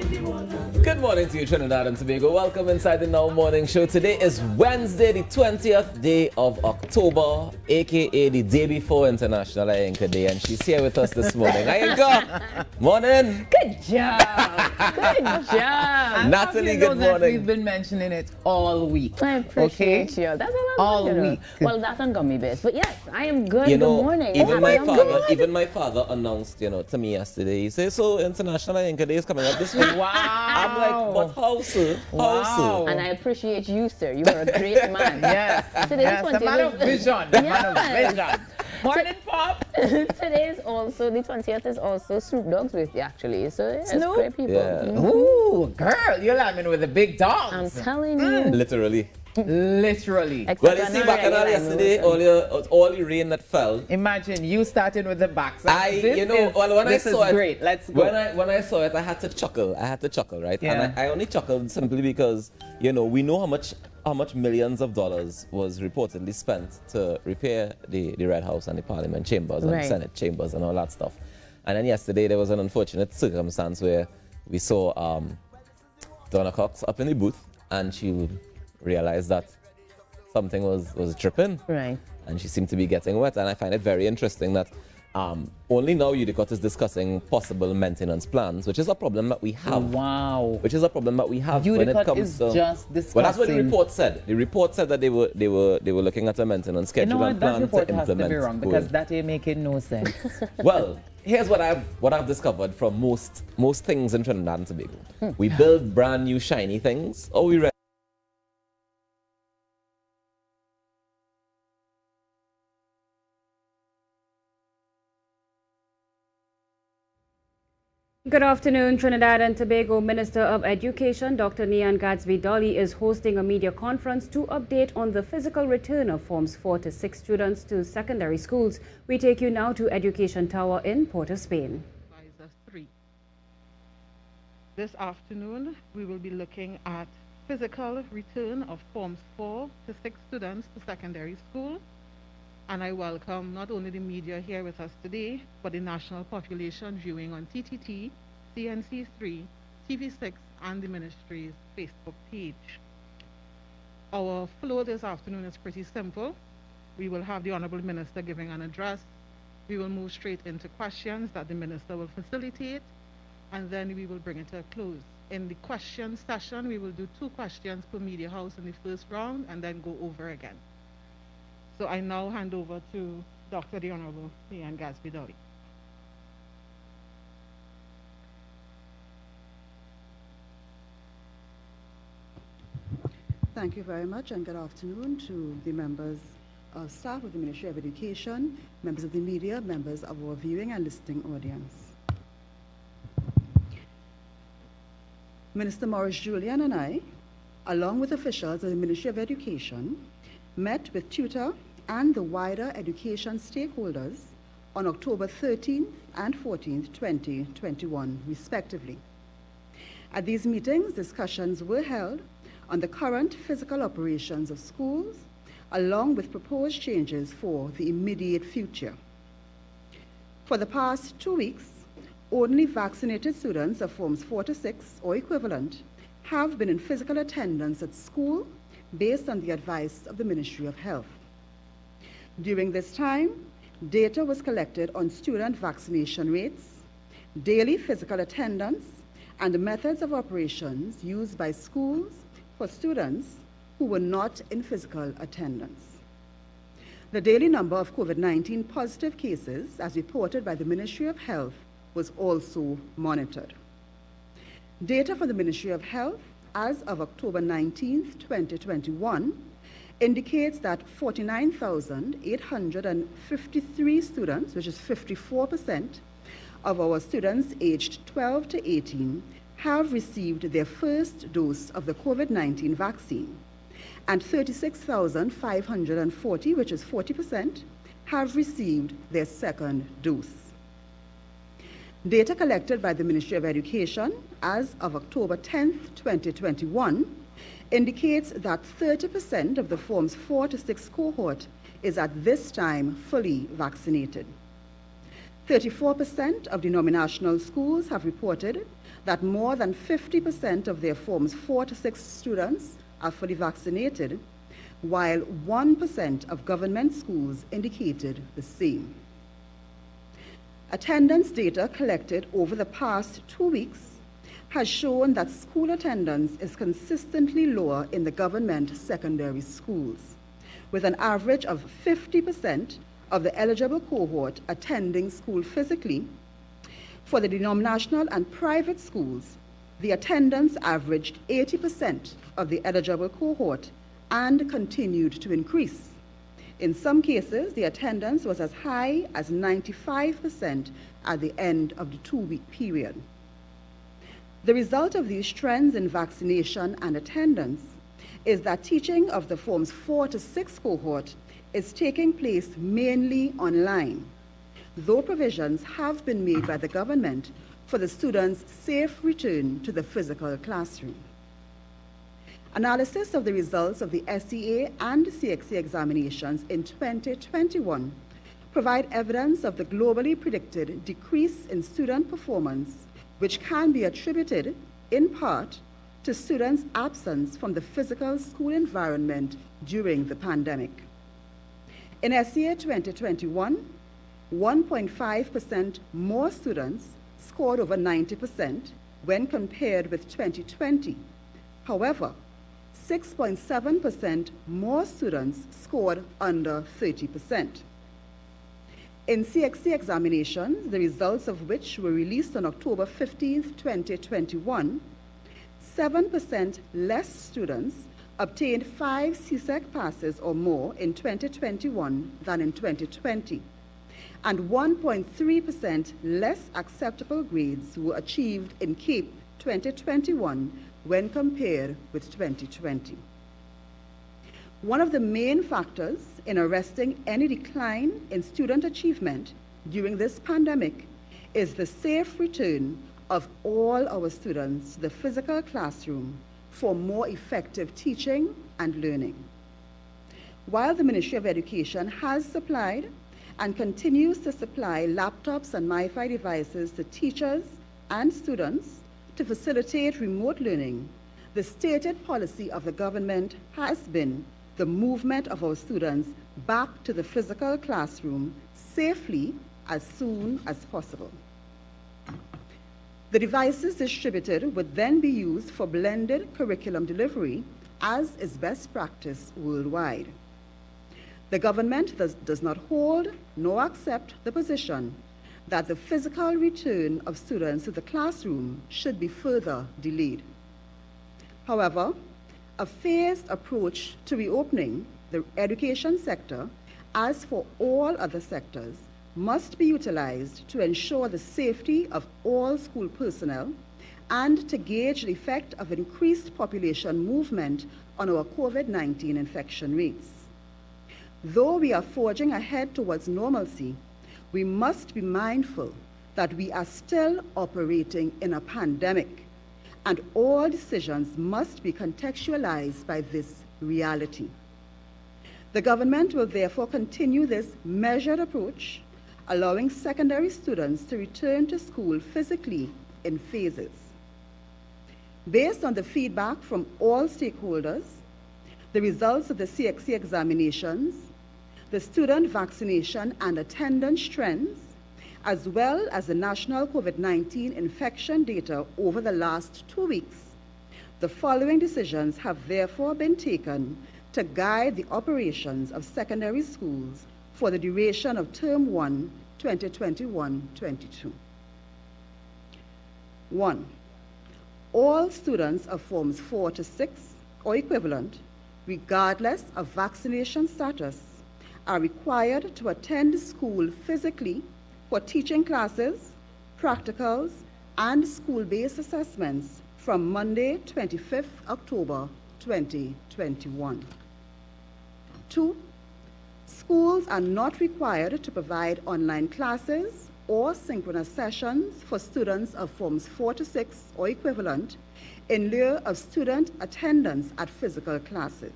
Good morning to you, Trinidad and Tobago. Welcome inside the Now Morning Show. Today is Wednesday, the 20th day of October, aka the day before International Ayanka Day, and she's here with us this morning. Ayanka, morning. Good job. Good job. Natalie, good morning. We've been mentioning it all week. I appreciate you. That's all All week. Well, that's on gummy bears. But yes, I am good. You know, good morning. even Happy my father announced, to me yesterday. He said, "So International Ayanka Day is coming up this week." Wow. I'm like, "But how, sir? How, Wow. sir?" And I appreciate you, sir. You are a great man. Yes. Today Yes. is The man of vision. The man of vision. Morning, Pop. Today is also, the 20th is also Snoop Dogg's with you, actually. So, yes, Snoop? great people. Yeah. Ooh, girl, you're laughing with the big dogs. I'm telling you. Literally. Literally. Except Well, you I'm see, not back in regular, yesterday, Wilson. all the rain that fell. Imagine you starting with the backs. When I saw it, great. Let's go. When I saw it, I had to chuckle. Right? Yeah. And I only chuckled simply because we know how much millions of dollars was reportedly spent to repair the Red House and the Parliament chambers and the Right. Senate chambers and all that stuff. And then yesterday there was an unfortunate circumstance where we saw Donna Cox up in the booth, and she realized that something was dripping. Right. And she seemed to be getting wet. And I find it very interesting that only now UDCOT is discussing possible maintenance plans, which is a problem that we have. Wow. Which is a problem that we have when it UDCOT comes is to. just discussing. Well, that's what the report said. The report said that they were looking at a maintenance You know schedule what? and That plan to report has to implement. be wrong because that ain't making no sense. Well, here's what I've discovered from most things in Trinidad and Tobago. We build brand new shiny things, or we Good afternoon. Trinidad and Tobago Minister of Education, Dr. Nian Gadsby Dolly, is hosting a media conference to update on the physical return of Forms 4 to 6 students to secondary schools. We take you now to Education Tower in Port of Spain. Advisor 3. This afternoon, we will be looking at physical return of Forms 4 to 6 students to secondary school. And I welcome not only the media here with us today, but the national population viewing on TTT, CNC3, TV6, and the ministry's Facebook page. Our flow this afternoon is pretty simple. We will have the Honorable Minister giving an address. We will move straight into questions that the Minister will facilitate, and then we will bring it to a close. In the question session, we will do 2 questions per media house in the first round, and then go over again. So I now hand over to Dr. the Honorable Nian Gadsby Dolly. Thank you very much, and good afternoon to the members of staff of the Ministry of Education, members of the media, members of our viewing and listening audience. Minister Maurice Julian and I, along with officials of the Ministry of Education, met with tutor and the wider education stakeholders on October 13th and 14th, 2021, respectively. At these meetings, discussions were held on the current physical operations of schools, along with proposed changes for the immediate future. For the past 2 weeks, only vaccinated students of Forms 4 to 6 or equivalent have been in physical attendance at school based on the advice of the Ministry of Health. During this time, data was collected on student vaccination rates, daily physical attendance, and the methods of operations used by schools for students who were not in physical attendance. The daily number of COVID-19 positive cases, as reported by the Ministry of Health, was also monitored. Data from the Ministry of Health as of October 19th, 2021, indicates that 49,853 students, which is 54% of our students aged 12 to 18, have received their first dose of the COVID-19 vaccine, and 36,540, which is 40%, have received their second dose. Data collected by the Ministry of Education as of October 10th, 2021, indicates that 30% of the Forms 4 to 6 cohort is at this time fully vaccinated. 34% of denominational schools have reported that more than 50% of their Forms 4 to 6 students are fully vaccinated, while 1% of government schools indicated the same. Attendance data collected over the past 2 weeks has shown that school attendance is consistently lower in the government secondary schools, with an average of 50% of the eligible cohort attending school physically. For the denominational and private schools, the attendance averaged 80% of the eligible cohort and continued to increase. In some cases, the attendance was as high as 95% at the end of the 2-week period. The result of these trends in vaccination and attendance is that teaching of the Forms 4 to 6 cohort is taking place mainly online, though provisions have been made by the government for the students' safe return to the physical classroom. Analysis of the results of the SEA and CXC examinations in 2021 provide evidence of the globally predicted decrease in student performance, which can be attributed in part to students' absence from the physical school environment during the pandemic. In SEA 2021, 1.5% more students scored over 90% when compared with 2020. However, 6.7% more students scored under 30%. In CXC examinations, the results of which were released on October 15, 2021, 7% less students obtained 5 CSEC passes or more in 2021 than in 2020, and 1.3% less acceptable grades were achieved in CAPE 2021 when compared with 2020. One of the main factors in arresting any decline in student achievement during this pandemic is the safe return of all our students to the physical classroom for more effective teaching and learning. While the Ministry of Education has supplied and continues to supply laptops and MiFi devices to teachers and students to facilitate remote learning, the stated policy of the government has been the movement of our students back to the physical classroom safely as soon as possible. The devices distributed would then be used for blended curriculum delivery, as is best practice worldwide. The government does not hold nor accept the position that the physical return of students to the classroom should be further delayed. However, a phased approach to reopening the education sector, as for all other sectors, must be utilized to ensure the safety of all school personnel and to gauge the effect of increased population movement on our COVID-19 infection rates. Though we are forging ahead towards normalcy, we must be mindful that we are still operating in a pandemic, and all decisions must be contextualized by this reality. The government will therefore continue this measured approach, allowing secondary students to return to school physically in phases. Based on the feedback from all stakeholders, the results of the CXC examinations, the student vaccination and attendance trends, as well as the national COVID-19 infection data over the last 2 weeks, the following decisions have therefore been taken to guide the operations of secondary schools for the duration of Term 1, 2021-22. 1. All students of Forms 4 to 6 or equivalent, regardless of vaccination status, are required to attend school physically for teaching classes, practicals, and school-based assessments from Monday, 25th October, 2021. 2. Schools are not required to provide online classes or synchronous sessions for students of Forms 4 to 6 or equivalent in lieu of student attendance at physical classes.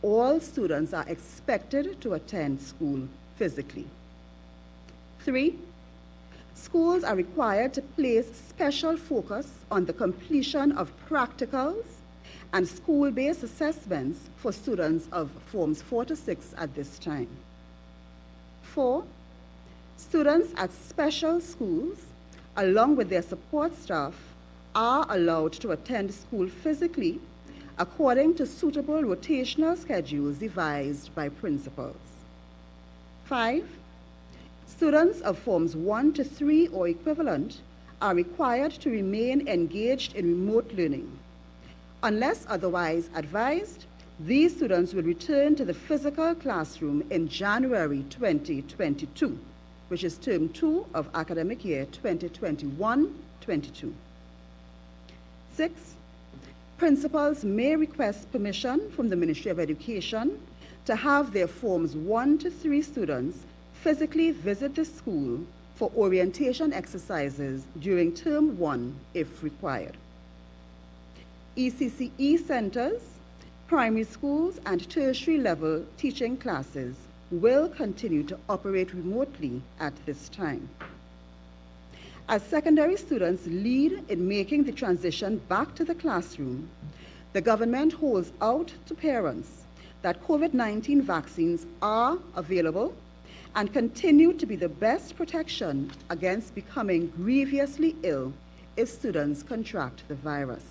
All students are expected to attend school physically. 3. schools are required to place special focus on the completion of practicals and school-based assessments for students of Forms 4 to 6 at this time. 4, students at special schools, along with their support staff, are allowed to attend school physically according to suitable rotational schedules devised by principals. 5, students of Forms 1 to 3 or equivalent are required to remain engaged in remote learning. Unless otherwise advised, these students will return to the physical classroom in January 2022, which is term 2 of academic year 2021-22. 6, principals may request permission from the Ministry of Education to have their Forms 1 to 3 students physically visit the school for orientation exercises during term 1 if required. ECCE centers, primary schools, and tertiary level teaching classes will continue to operate remotely at this time. As secondary students lead in making the transition back to the classroom, the government holds out to parents that COVID-19 vaccines are available and continue to be the best protection against becoming grievously ill if students contract the virus.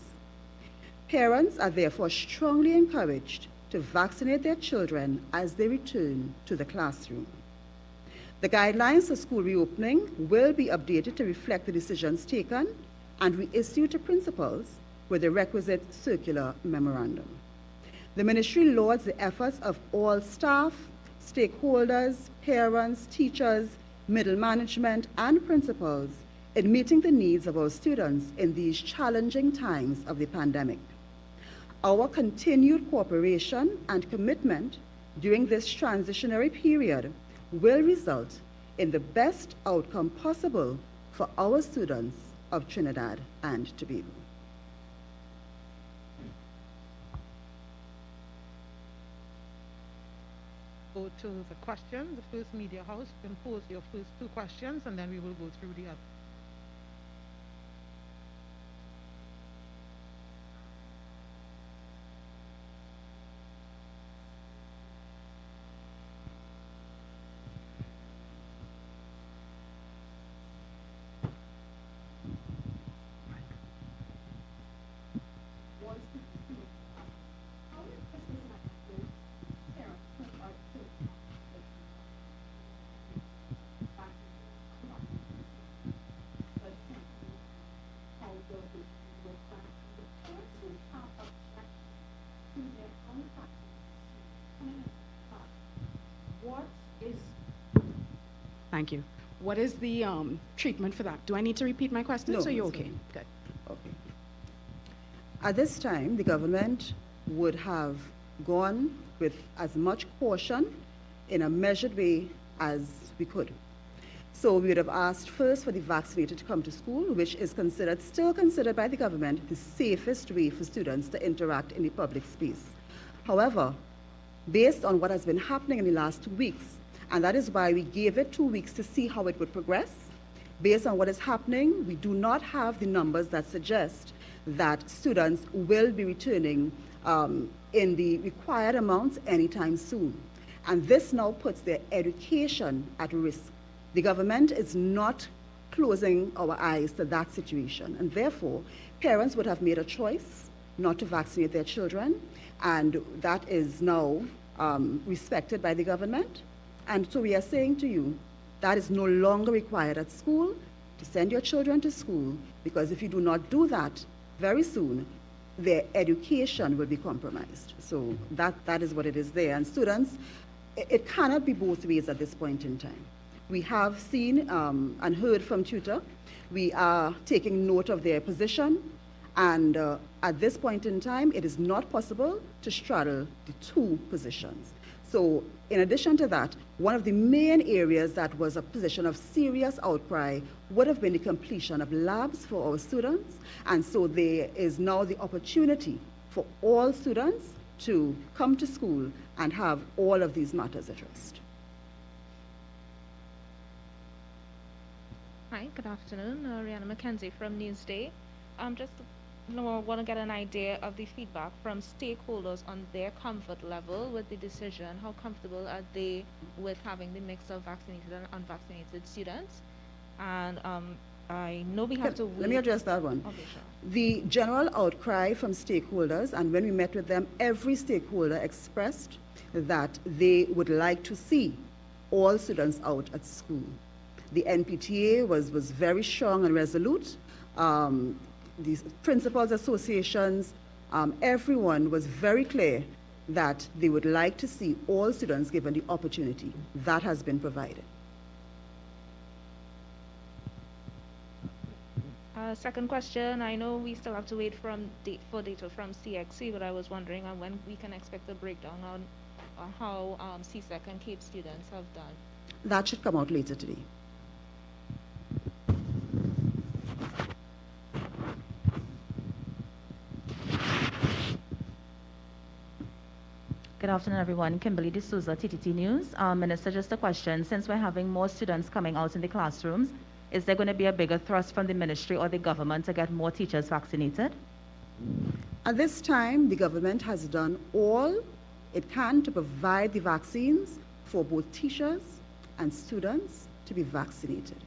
Parents are therefore strongly encouraged to vaccinate their children as they return to the classroom. The guidelines for school reopening will be updated to reflect the decisions taken and reissued to principals with the requisite circular memorandum. The Ministry lauds the efforts of all staff, stakeholders, parents, teachers, middle management, and principals in meeting the needs of our students in these challenging times of the pandemic. Our continued cooperation and commitment during this transitionary period will result in the best outcome possible for our students of Trinidad and Tobago. Go to the question, the first media house. You can pose your first 2 questions, and then we will go through the other. Thank you. What is the treatment for that? Do I need to repeat my question? No, So you're that's okay? fine. Good. Okay. At this time, the government would have gone with as much caution in a measured way as we could. So we would have asked first for the vaccinated to come to school, which is still considered by the government the safest way for students to interact in the public space. However, based on what has been happening in the last 2 weeks, and that is why we gave it 2 weeks to see how it would progress. Based on what is happening, we do not have the numbers that suggest that students will be returning in the required amounts anytime soon. And this now puts their education at risk. The government is not closing our eyes to that situation, and therefore, parents would have made a choice not to vaccinate their children, and that is now respected by the government. And so we are saying to you, that is no longer required at school to send your children to school, because if you do not do that, very soon, their education will be compromised. So that is what it is there. And students, it cannot be both ways at this point in time. We have seen and heard from tutor. We are taking note of their position. And at this point in time, it is not possible to straddle the 2 positions. So in addition to that, one of the main areas that was a position of serious outcry would have been the completion of labs for our students. And so there is now the opportunity for all students to come to school and have all of these matters addressed. Hi, good afternoon. Rihanna McKenzie from Newsday. Just want to get an idea of the feedback from stakeholders on their comfort level with the decision. How comfortable are they with having the mix of vaccinated and unvaccinated students? And I know we have to wait. Let me address that one. Okay, sure. The general outcry from stakeholders, and when we met with them, every stakeholder expressed that they would like to see all students out at school. The NPTA was very strong and resolute. The principals associations, everyone was very clear that they would like to see all students given the opportunity. That has been provided. Second question, I know we still have to wait for data from CXC, but I was wondering on when we can expect a breakdown on how CSEC and CAPE students have done. That should come out later today. Good afternoon, everyone. Kimberly D'Souza, TTT News. Minister, just a question. Since we're having more students coming out in the classrooms, is there going to be a bigger thrust from the ministry or the government to get more teachers vaccinated? At this time, the government has done all it can to provide the vaccines for both teachers and students to be vaccinated.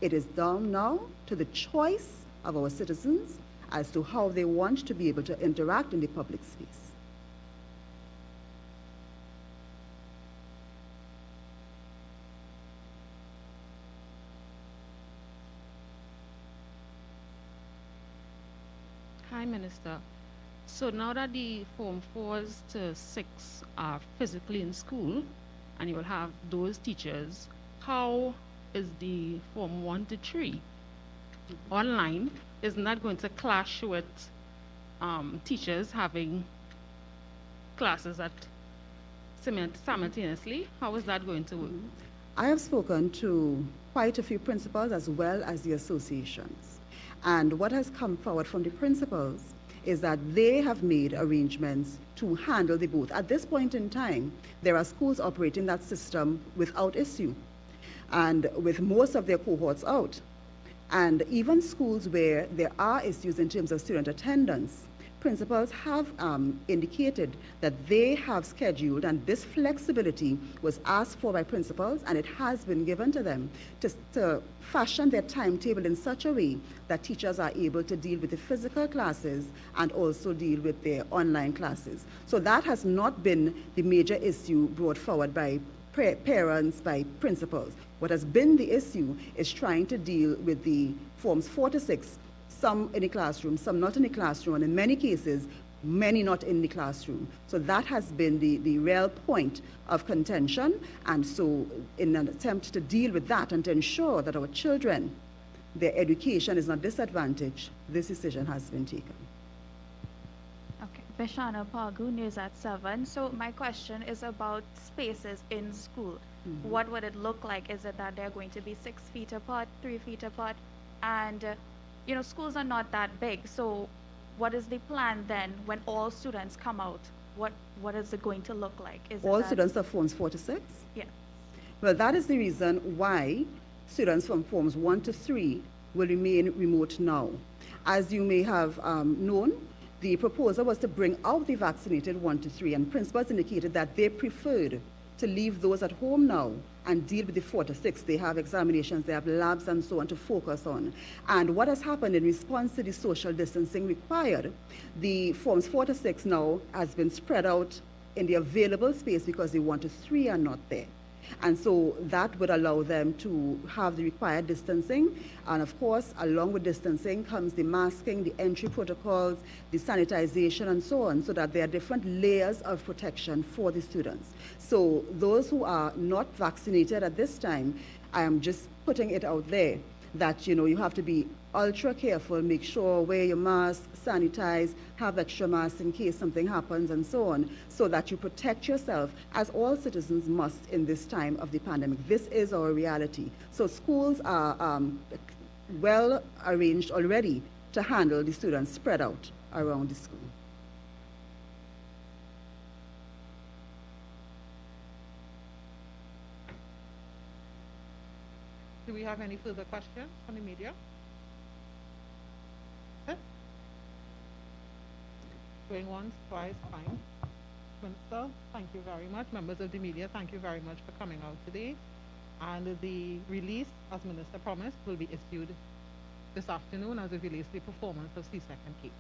It is down now to the choice of our citizens as to how they want to be able to interact in the public space. Hi, Minister. So now that the Form 4s to 6 are physically in school, and you will have those teachers, how is the Form 1 to 3 online? Isn't that going to clash with teachers having classes at simultaneously? How is that going to work? I have spoken to quite a few principals as well as the associations. And what has come forward from the principals is that they have made arrangements to handle the both. At this point in time, there are schools operating that system without issue and with most of their cohorts out. And even schools where there are issues in terms of student attendance, principals have indicated that they have scheduled, and this flexibility was asked for by principals, and it has been given to them to fashion their timetable in such a way that teachers are able to deal with the physical classes and also deal with their online classes. So that has not been the major issue brought forward by parents, by principals. What has been the issue is trying to deal with the Forms 4 to 6, some in the classroom, some not in the classroom, and in many cases, many not in the classroom. So that has been the real point of contention. And so in an attempt to deal with that and to ensure that our children, their education is not disadvantaged, this decision has been taken. Okay, Beshana Pagu, News at 7. So my question is about spaces in school. Mm-hmm. What would it look like? Is it that they're going to be 6 feet apart, 3 feet apart? And you know, schools are not that big, so what is the plan then when all students come out? What is it going to look like? Is all students of Forms 4 to 6? Yeah. Well, that is the reason why students from Forms 1 to 3 will remain remote now. As you may have known, the proposal was to bring out the vaccinated 1 to 3, and principals indicated that they preferred to leave those at home now and deal with the 4 to 6. They have examinations, they have labs and so on to focus on. And what has happened in response to the social distancing required, the Forms 4 to 6 now has been spread out in the available space because the 1 to 3 are not there. And so that would allow them to have the required distancing. And of course, along with distancing comes the masking, the entry protocols, the sanitization, and so on, so that there are different layers of protection for the students. So those who are not vaccinated at this time, I am just putting it out there that, you know, you have to be ultra careful, make sure wear your mask, sanitize, have extra masks in case something happens and so on, so that you protect yourself, as all citizens must in this time of the pandemic. This is our reality. So schools are well arranged already to handle the students spread out around the school. Do we have any further questions from the media? Okay. Going once, twice, fine. Minister, thank you very much. Members of the media, thank you very much for coming out today. And the release, as Minister promised, will be issued this afternoon as it relates to the performance of C2K.